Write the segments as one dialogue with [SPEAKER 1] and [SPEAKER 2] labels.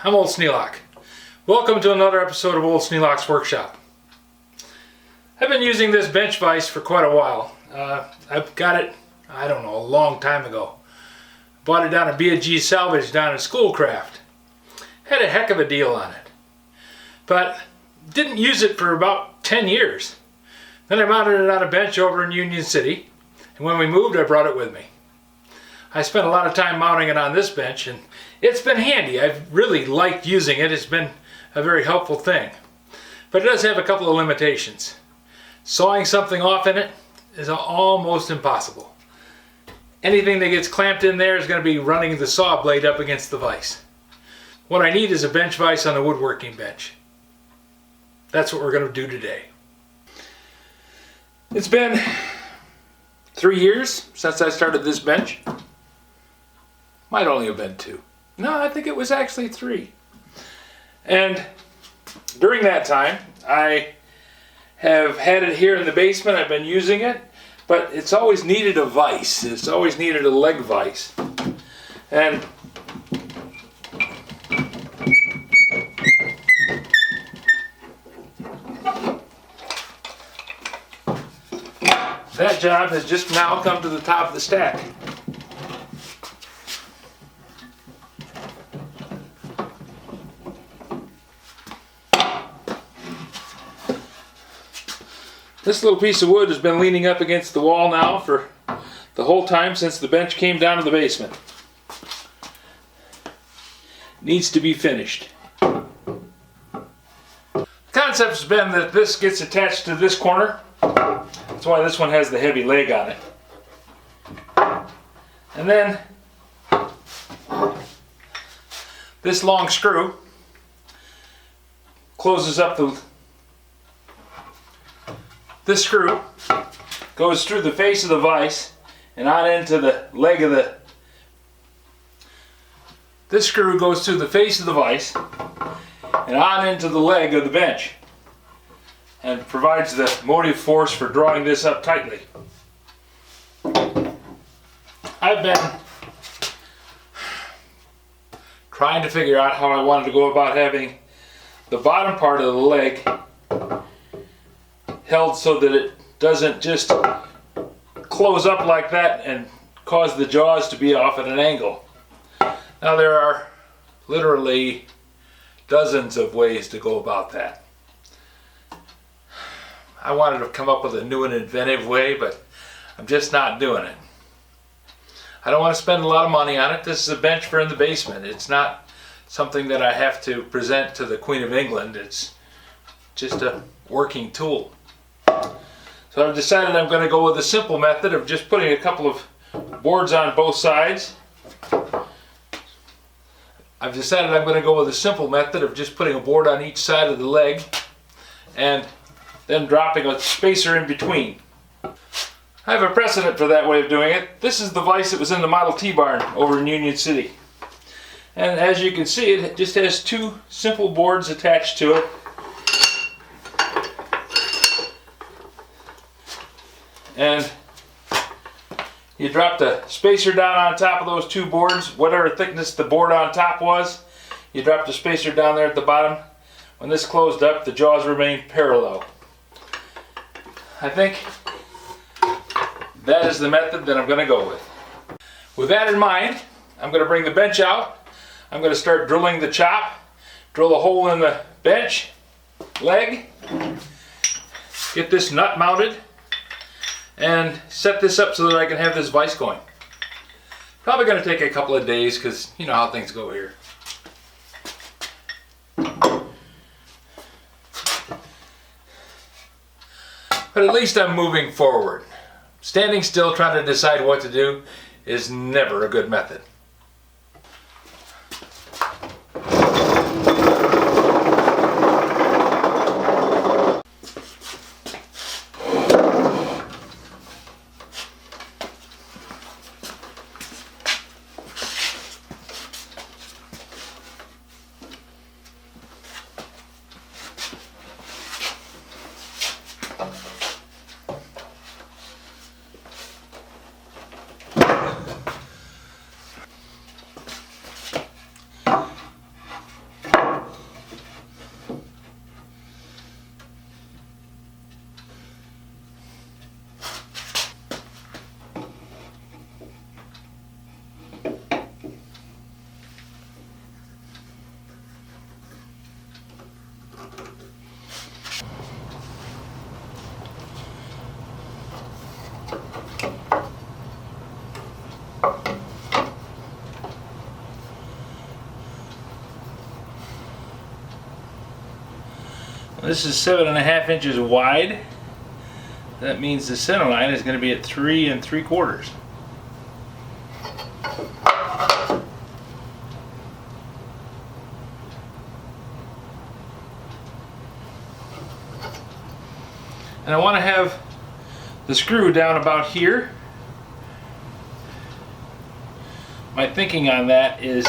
[SPEAKER 1] I'm Old Sneelock. Welcome to another episode of Old Sneelock's Workshop. I've been using this bench vise for quite a while. I've got it, I don't know, a long time ago. Bought it down at B&G Salvage down at Schoolcraft. Had a heck of a deal on it. But didn't use it for about 10 years. Then I mounted it on a bench over in Union City, and when we moved I brought it with me. I spent a lot of time mounting it on this bench, and it's been handy. I've really liked using it. It's been a very helpful thing. But it does have a couple of limitations. Sawing something off in it is almost impossible. Anything that gets clamped in there is going to be running the saw blade up against the vise. What I need is a bench vise on a woodworking bench. That's what we're going to do today. It's been 3 years since I started this bench. Might only have been 2. No, I think it was actually 3. And during that time, I have had it here in the basement. I've been using it, but it's always needed a vise. It's always needed a leg vise. And that job has just now come to the top of the stack. This little piece of wood has been leaning up against the wall now for the whole time since the bench came down to the basement. Needs to be finished. The concept has been that this gets attached to this corner. That's why this one has the heavy leg on it. And then this long screw closes up this screw goes through the face of the vise and on into the leg of the... This screw goes through the face of the vise and on into the leg of the bench and provides the motive force for drawing this up tightly. I've been trying to figure out how I wanted to go about having the bottom part of the leg held so that it doesn't just close up like that and cause the jaws to be off at an angle. Now there are literally dozens of ways to go about that. I wanted to come up with a new and inventive way, but I'm just not doing it. I don't want to spend a lot of money on it. This is a bench for in the basement. It's not something that I have to present to the Queen of England. It's just a working tool. So I've decided I'm going to go with a simple method of just putting a couple of boards on both sides. I've decided I'm going to go with a simple method of just putting a board on each side of the leg and then dropping a spacer in between. I have a precedent for that way of doing it. This is the vise that was in the Model T barn over in Union City. And as you can see, it just has 2 simple boards attached to it. And you drop the spacer down on top of those 2 boards, whatever thickness the board on top was. You drop the spacer down there at the bottom. When this closed up, the jaws remain parallel. I think that is the method that I'm going to go with. With that in mind, I'm going to bring the bench out. I'm going to start drilling the chop, drill a hole in the bench leg, get this nut mounted, and set this up so that I can have this vise going. Probably going to take a couple of days because you know how things go here. But at least I'm moving forward. Standing still trying to decide what to do is never a good method. This is 7.5 inches wide. That means the center line is going to be at 3 3/4. And I want to have the screw down about here. My thinking on that is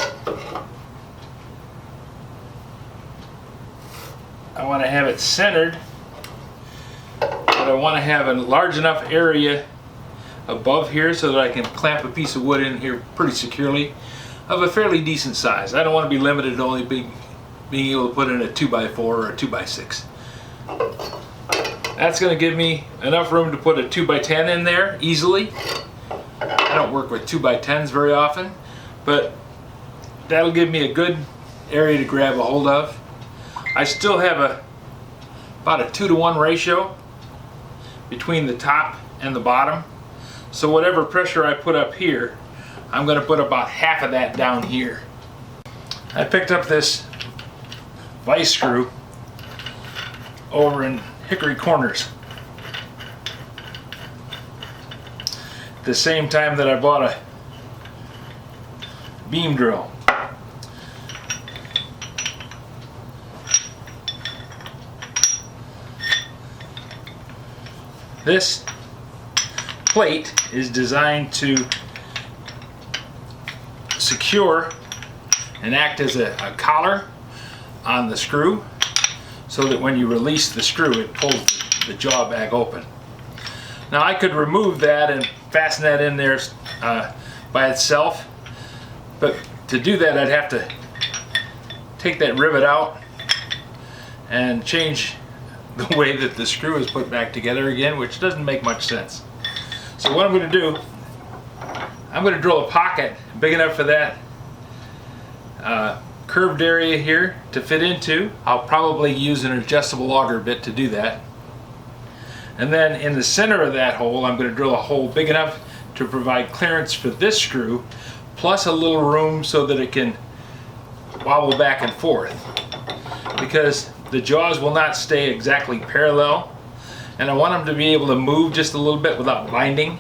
[SPEAKER 1] I want to have it centered, but I want to have a large enough area above here so that I can clamp a piece of wood in here pretty securely of a fairly decent size. I don't want to be limited to only being able to put in a 2x4 or a 2x6. That's going to give me enough room to put a 2x10 in there easily. I don't work with 2x10s very often, but that'll give me a good area to grab a hold of. I still have about a 2-to-1 ratio between the top and the bottom. So whatever pressure I put up here, I'm going to put about half of that down here. I picked up this vise screw over in Hickory Corners at the same time that I bought a beam drill. This plate is designed to secure and act as a collar on the screw, so that when you release the screw, it pulls the jaw back open. Now I could remove that and fasten that in there by itself, but to do that I'd have to take that rivet out and change the way that the screw is put back together again, which doesn't make much sense. So what I'm going to do, I'm going to drill a pocket big enough for that curved area here to fit into. I'll probably use an adjustable auger bit to do that. And then in the center of that hole, I'm going to drill a hole big enough to provide clearance for this screw, plus a little room so that it can wobble back and forth. Because the jaws will not stay exactly parallel, and I want them to be able to move just a little bit without binding.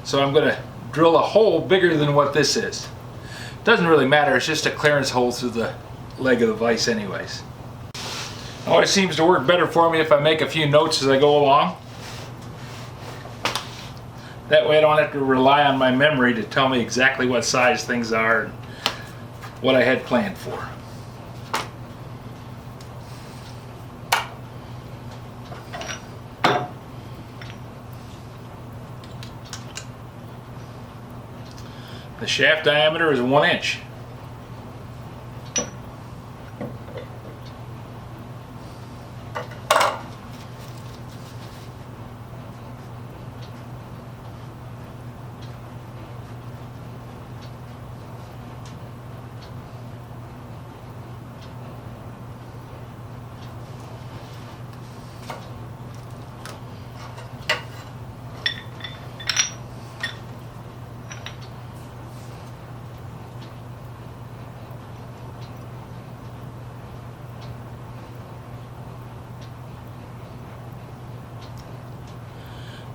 [SPEAKER 1] So I'm going to drill a hole bigger than what this is. Doesn't really matter, it's just a clearance hole through the leg of the vise anyways. Always seems to work better for me if I make a few notes as I go along. That way I don't have to rely on my memory to tell me exactly what size things are and what I had planned for. The shaft diameter is 1 inch.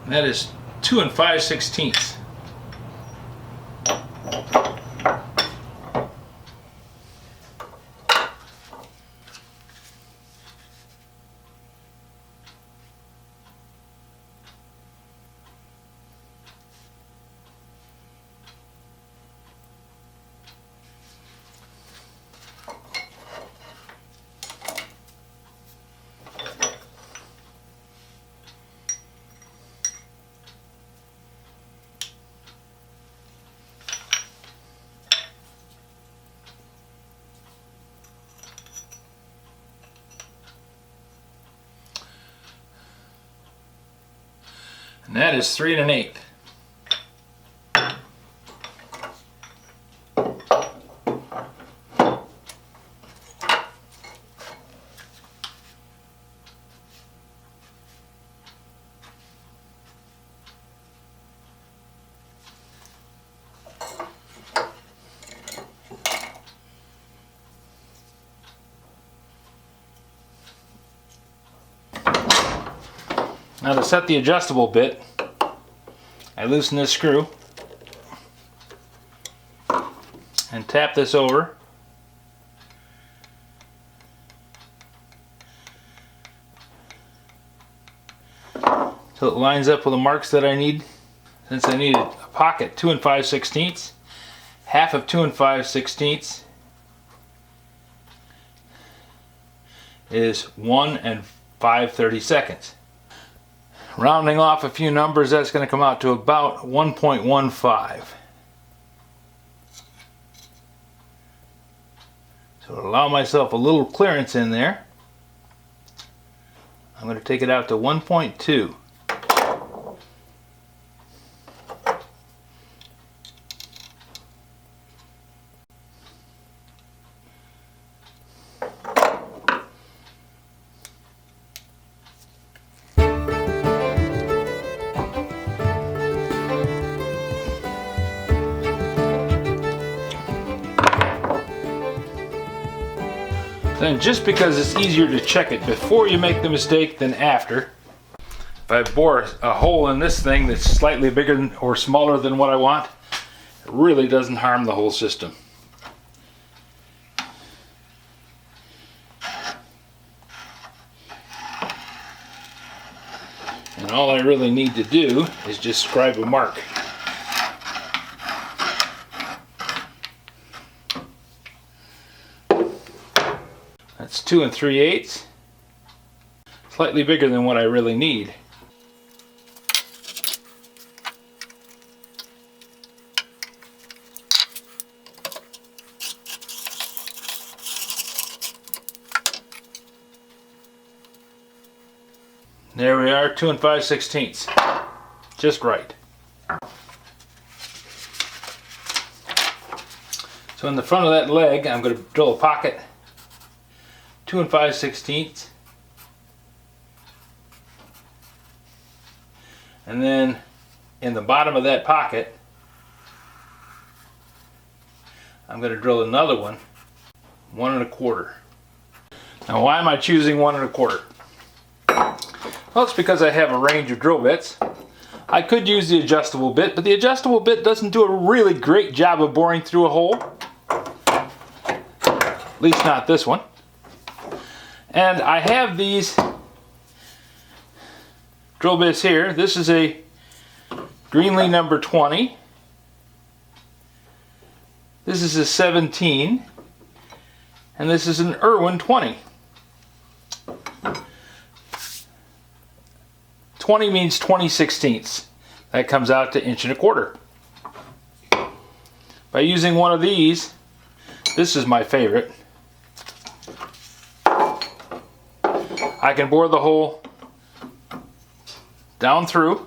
[SPEAKER 1] That is 2 5/16. And that is 3 1/8. Now to set the adjustable bit, I loosen this screw and tap this over. So it lines up with the marks that I need. Since I need a pocket 2 5/16, half of 2 5/16 is 1 5/32. Rounding off a few numbers, that's going to come out to about 1.15. So to allow myself a little clearance in there, I'm going to take it out to 1.2. Then, just because it's easier to check it before you make the mistake than after, if I bore a hole in this thing that's slightly bigger or smaller than what I want, it really doesn't harm the whole system. And all I really need to do is just scribe a mark. That's 2 3/8, slightly bigger than what I really need. There we are, 2 5/16, just right. So in the front of that leg, I'm going to drill a pocket 2 5/16, and then in the bottom of that pocket I'm going to drill another one 1 1/4. Now why am I choosing 1 1/4? Well, it's because I have a range of drill bits. I could use the adjustable bit, but the adjustable bit doesn't do a really great job of boring through a hole, at least not this one. And I have these drill bits here. This is a Greenlee number 20. This is a 17. And this is an Irwin 20. 20 means 20/16. That comes out to 1 1/4. By using one of these, this is my favorite, I can bore the hole down through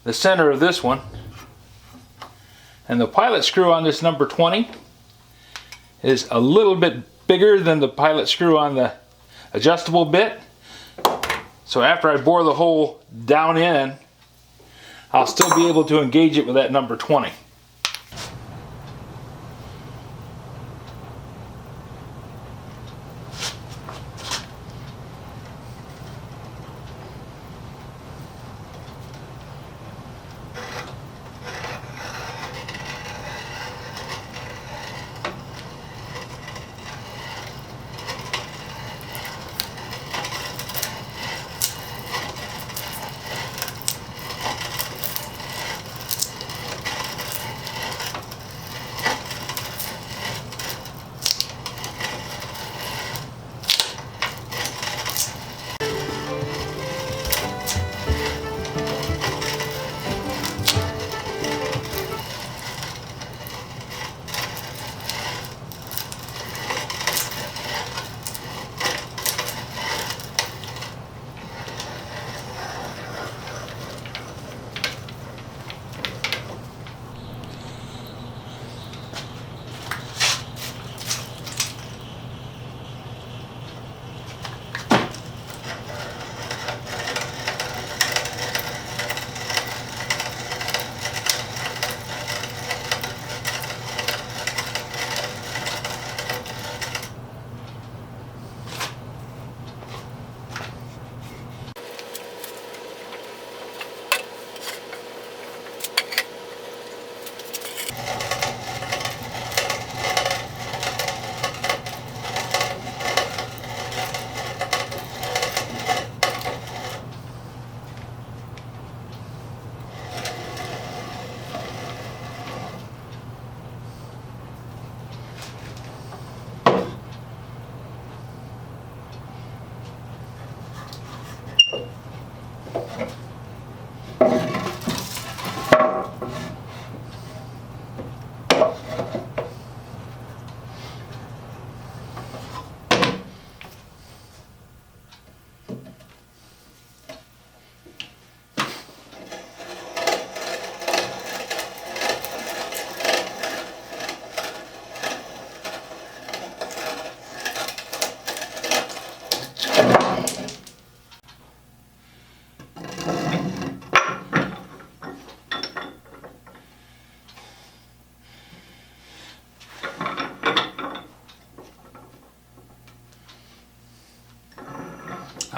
[SPEAKER 1] the center of this one, and the pilot screw on this number 20 is a little bit bigger than the pilot screw on the adjustable bit. So after I bore the hole down in, I'll still be able to engage it with that number 20.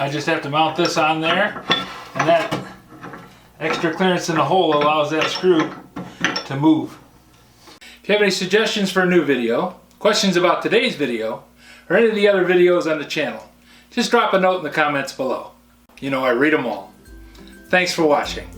[SPEAKER 1] I just have to mount this on there, and that extra clearance in the hole allows that screw to move. If you have any suggestions for a new video, questions about today's video, or any of the other videos on the channel, just drop a note in the comments below. You know I read them all. Thanks for watching.